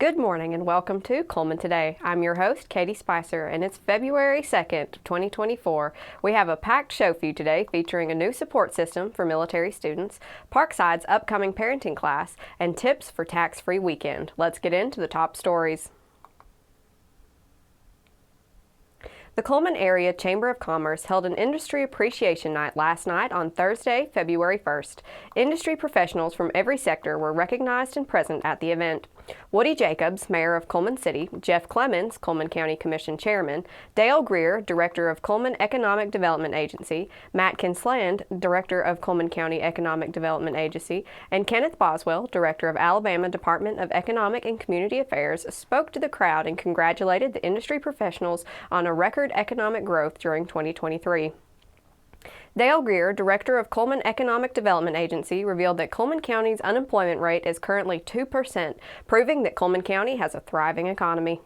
Good morning and welcome to Cullman Today. I'm your host, Katie Spicer, and it's February 2nd, 2024. We have a packed show for you today featuring a new support system for military students, Parkside's upcoming parenting class, and tips for tax-free weekend. Let's get into the top stories. The Cullman Area Chamber of Commerce held an Industry Appreciation Night last night on Thursday, February 1st. Industry professionals from every sector were recognized and present at the event. Woody Jacobs, Mayor of Cullman City, Jeff Clemens, Cullman County Commission Chairman, Dale Greer, Director of Cullman Economic Development Agency, Matt Kinsland, Director of Cullman County Economic Development Agency, and Kenneth Boswell, Director of Alabama Department of Economic and Community Affairs, spoke to the crowd and congratulated the industry professionals on a record economic growth during 2023. Dale Greer, Director of Cullman Economic Development Agency, revealed that Cullman County's unemployment rate is currently 2%, proving that Cullman County has a thriving economy.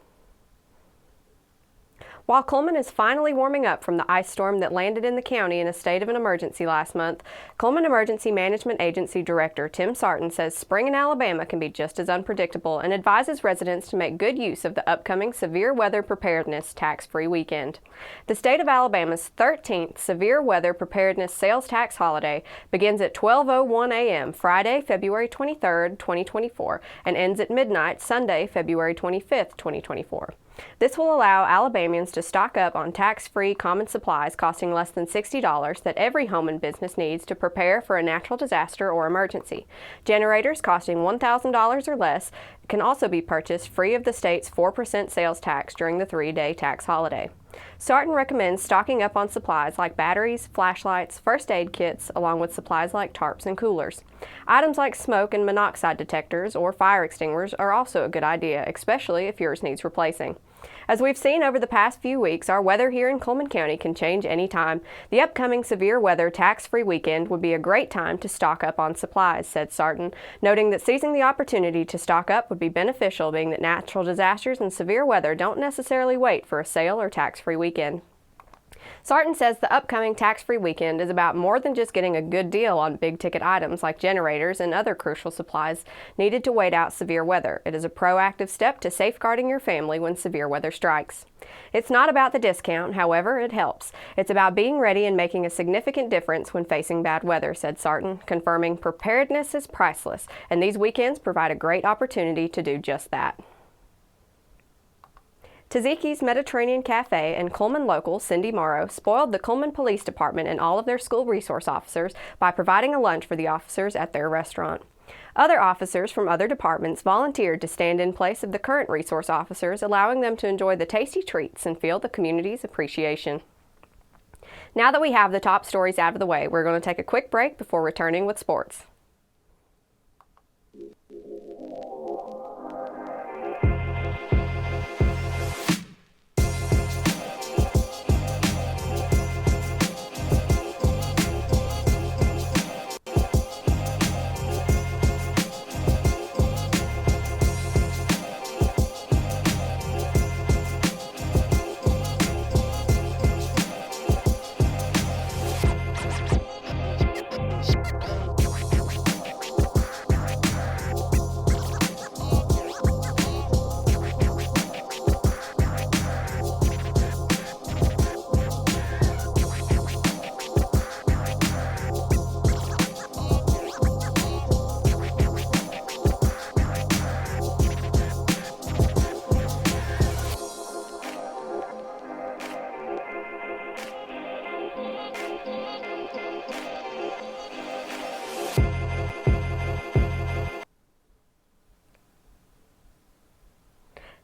While Cullman is finally warming up from the ice storm that landed in the county in a state of an emergency last month, Cullman Emergency Management Agency Director Tim Sarton says spring in Alabama can be just as unpredictable and advises residents to make good use of the upcoming Severe Weather Preparedness Tax-Free Weekend. The state of Alabama's 13th Severe Weather Preparedness Sales Tax Holiday begins at 12:01 a.m. Friday, February 23rd, 2024, and ends at midnight Sunday, February 25th, 2024. This will allow Alabamians to stock up on tax-free common supplies costing less than $60 that every home and business needs to prepare for a natural disaster or emergency. Generators costing $1,000 or less can also be purchased free of the state's 4% sales tax during the 3-day tax holiday. Sarton recommends stocking up on supplies like batteries, flashlights, first aid kits, along with supplies like tarps and coolers. Items like smoke and monoxide detectors or fire extinguishers are also a good idea, especially if yours needs replacing. As we've seen over the past few weeks, our weather here in Cullman County can change anytime. The upcoming severe weather tax-free weekend would be a great time to stock up on supplies, said Sarton, noting that seizing the opportunity to stock up would be beneficial, being that natural disasters and severe weather don't necessarily wait for a sale or tax-free weekend. Sarton says the upcoming tax-free weekend is about more than just getting a good deal on big-ticket items like generators and other crucial supplies needed to wait out severe weather. It is a proactive step to safeguarding your family when severe weather strikes. It's not about the discount, however, it helps. It's about being ready and making a significant difference when facing bad weather, said Sarton, confirming preparedness is priceless, and these weekends provide a great opportunity to do just that. Taziki's Mediterranean Cafe and Cullman local Cindy Morrow spoiled the Cullman Police Department and all of their school resource officers by providing a lunch for the officers at their restaurant. Other officers from other departments volunteered to stand in place of the current resource officers, allowing them to enjoy the tasty treats and feel the community's appreciation. Now that we have the top stories out of the way, we're going to take a quick break before returning with sports.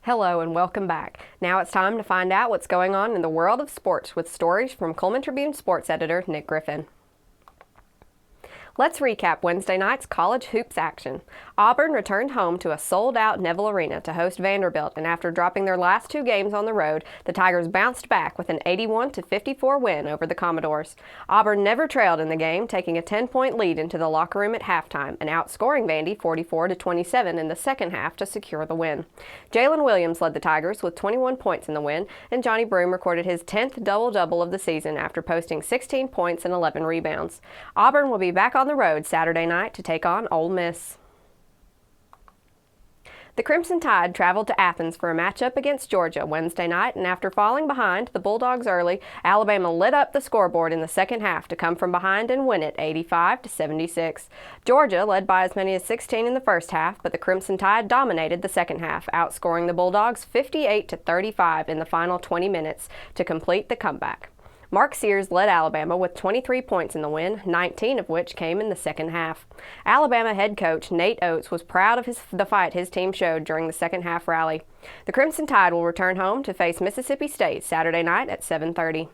Hello and welcome back. Now it's time to find out what's going on in the world of sports with stories from Cullman Tribune sports editor Nick Griffin. Let's recap Wednesday night's college hoops action. Auburn returned home to a sold-out Neville Arena to host Vanderbilt, and after dropping their last two games on the road, the Tigers bounced back with an 81-54 win over the Commodores. Auburn never trailed in the game, taking a 10-point lead into the locker room at halftime and outscoring Vandy 44-27 in the second half to secure the win. Jalen Williams led the Tigers with 21 points in the win, and Johnny Broome recorded his 10th double-double of the season after posting 16 points and 11 rebounds. Auburn will be back on the road Saturday night to take on Ole Miss. The Crimson Tide traveled to Athens for a matchup against Georgia Wednesday night, and after falling behind the Bulldogs early, Alabama lit up the scoreboard in the second half to come from behind and win it 85-76. Georgia led by as many as 16 in the first half, but the Crimson Tide dominated the second half, outscoring the Bulldogs 58-35 in the final 20 minutes to complete the comeback. Mark Sears led Alabama with 23 points in the win, 19 of which came in the second half. Alabama head coach Nate Oates was proud of the fight his team showed during the second half rally. The Crimson Tide will return home to face Mississippi State Saturday night at 7:30.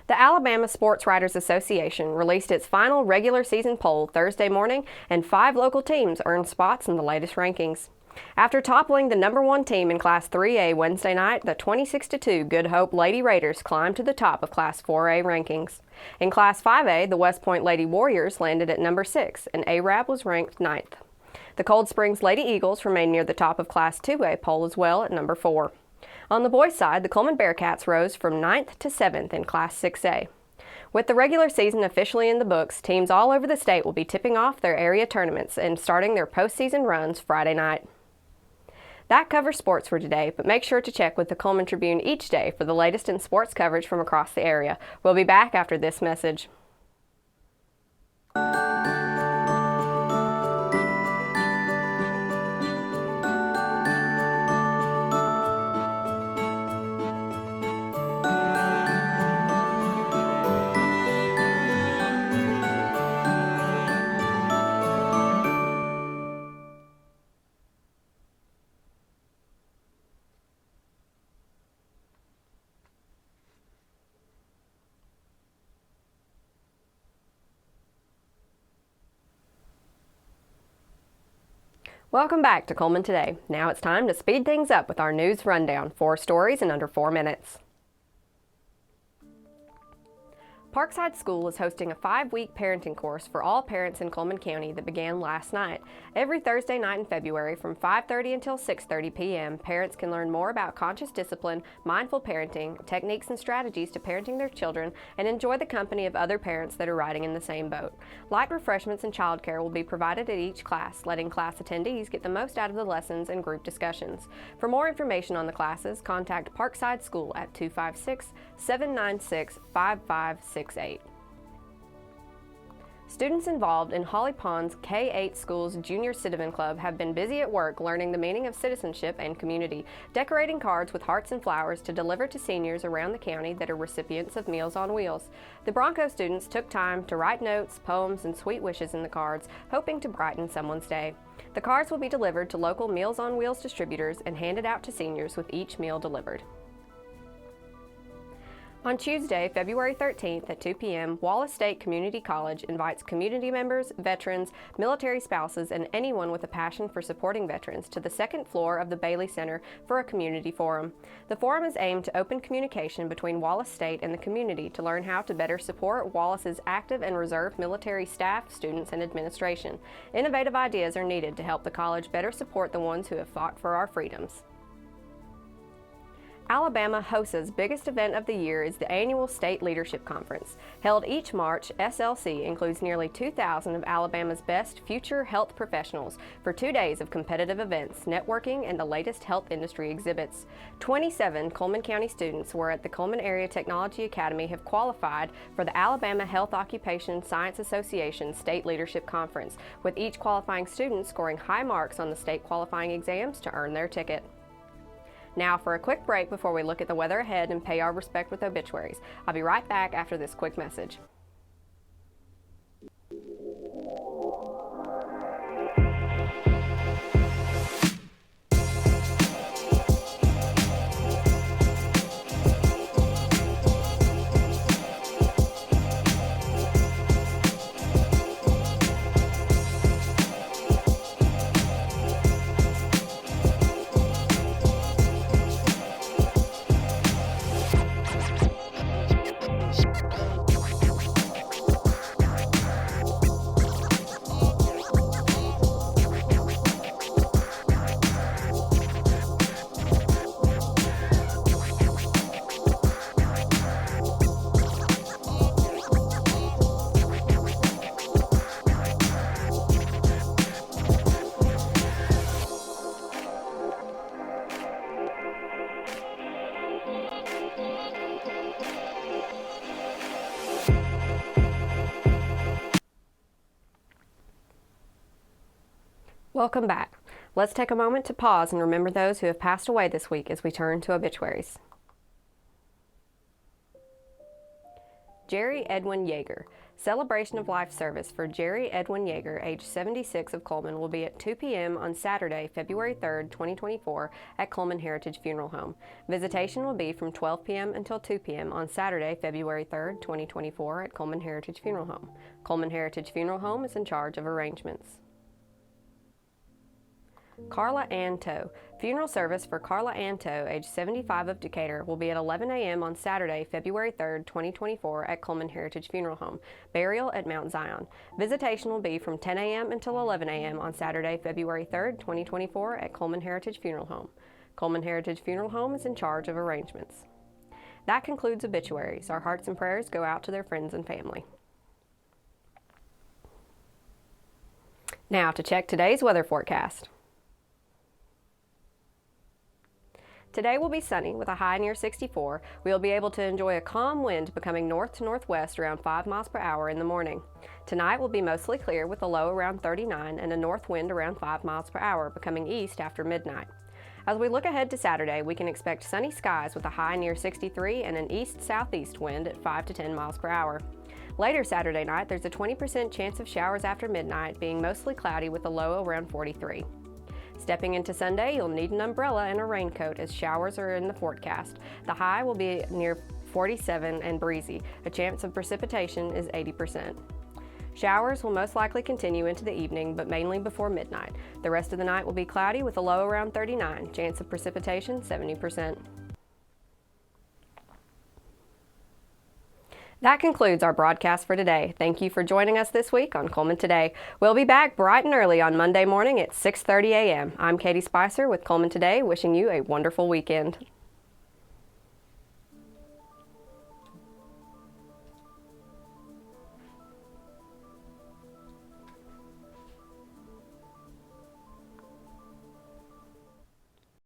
The Alabama Sports Writers Association released its final regular season poll Thursday morning, and 5 local teams earned spots in the latest rankings. After toppling the number 1 team in Class 3A Wednesday night, the 26-2 Good Hope Lady Raiders climbed to the top of Class 4A rankings. In Class 5A, the West Point Lady Warriors landed at number 6, and ARAB was ranked 9th. The Cold Springs Lady Eagles remained near the top of Class 2A poll as well at number 4. On the boys' side, the Cullman Bearcats rose from 9th to 7th in Class 6A. With the regular season officially in the books, teams all over the state will be tipping off their area tournaments and starting their postseason runs Friday night. That covers sports for today, but make sure to check with the Cullman Tribune each day for the latest in sports coverage from across the area. We'll be back after this message. Welcome back to Cullman Today. Now it's time to speed things up with our news rundown. 4 stories in under 4 minutes. Parkside School is hosting a 5-week parenting course for all parents in Cullman County that began last night. Every Thursday night in February from 5:30 until 6:30 p.m., parents can learn more about conscious discipline, mindful parenting, techniques and strategies to parenting their children, and enjoy the company of other parents that are riding in the same boat. Light refreshments and childcare will be provided at each class, letting class attendees get the most out of the lessons and group discussions. For more information on the classes, contact Parkside School at 256-796-5568. Students involved in Holly Pond's K-8 School's Junior Citizen Club have been busy at work learning the meaning of citizenship and community, decorating cards with hearts and flowers to deliver to seniors around the county that are recipients of Meals on Wheels. The Bronco students took time to write notes, poems, and sweet wishes in the cards, hoping to brighten someone's day. The cards will be delivered to local Meals on Wheels distributors and handed out to seniors with each meal delivered. On Tuesday, February 13th at 2 p.m., Wallace State Community College invites community members, veterans, military spouses, and anyone with a passion for supporting veterans to the second floor of the Bailey Center for a community forum. The forum is aimed to open communication between Wallace State and the community to learn how to better support Wallace's active and reserve military staff, students, and administration. Innovative ideas are needed to help the college better support the ones who have fought for our freedoms. Alabama HOSA's biggest event of the year is the annual State Leadership Conference. Held each March, SLC includes nearly 2,000 of Alabama's best future health professionals for 2 days of competitive events, networking, and the latest health industry exhibits. 27 Cullman County students who are at the Cullman Area Technology Academy have qualified for the Alabama Health Occupation Science Association State Leadership Conference, with each qualifying student scoring high marks on the state qualifying exams to earn their ticket. Now for a quick break before we look at the weather ahead and pay our respect with obituaries. I'll be right back after this quick message. Welcome back. Let's take a moment to pause and remember those who have passed away this week as we turn to obituaries. Jerry Edwin Yeager. Celebration of life service for Jerry Edwin Yeager, age 76 of Cullman, will be at 2 p.m. on Saturday, February 3rd, 2024 at Cullman Heritage Funeral Home. Visitation will be from 12 p.m. until 2 p.m. on Saturday, February 3rd, 2024 at Cullman Heritage Funeral Home. Cullman Heritage Funeral Home is in charge of arrangements. Carla Ann Toe. Funeral service for Carla Ann Toe, age 75 of Decatur, will be at 11 a.m. on Saturday, February 3rd, 2024 at Cullman Heritage Funeral Home. Burial at Mount Zion. Visitation will be from 10 a.m. until 11 a.m. on Saturday, February 3rd, 2024 at Cullman Heritage Funeral Home. Cullman Heritage Funeral Home is in charge of arrangements. That concludes obituaries. Our hearts and prayers go out to their friends and family. Now to check today's weather forecast. Today will be sunny with a high near 64. We will be able to enjoy a calm wind becoming north to northwest around 5 miles per hour in the morning. Tonight will be mostly clear with a low around 39 and a north wind around 5 miles per hour becoming east after midnight. As we look ahead to Saturday, we can expect sunny skies with a high near 63 and an east-southeast wind at 5 to 10 miles per hour. Later Saturday night, there's a 20% chance of showers after midnight, being mostly cloudy with a low around 43. Stepping into Sunday, you'll need an umbrella and a raincoat as showers are in the forecast. The high will be near 47 and breezy. A chance of precipitation is 80%. Showers will most likely continue into the evening, but mainly before midnight. The rest of the night will be cloudy with a low around 39. Chance of precipitation, 70%. That concludes our broadcast for today. Thank you for joining us this week on Cullman Today. We'll be back bright and early on Monday morning at 6:30 a.m. I'm Katie Spicer with Cullman Today, wishing you a wonderful weekend.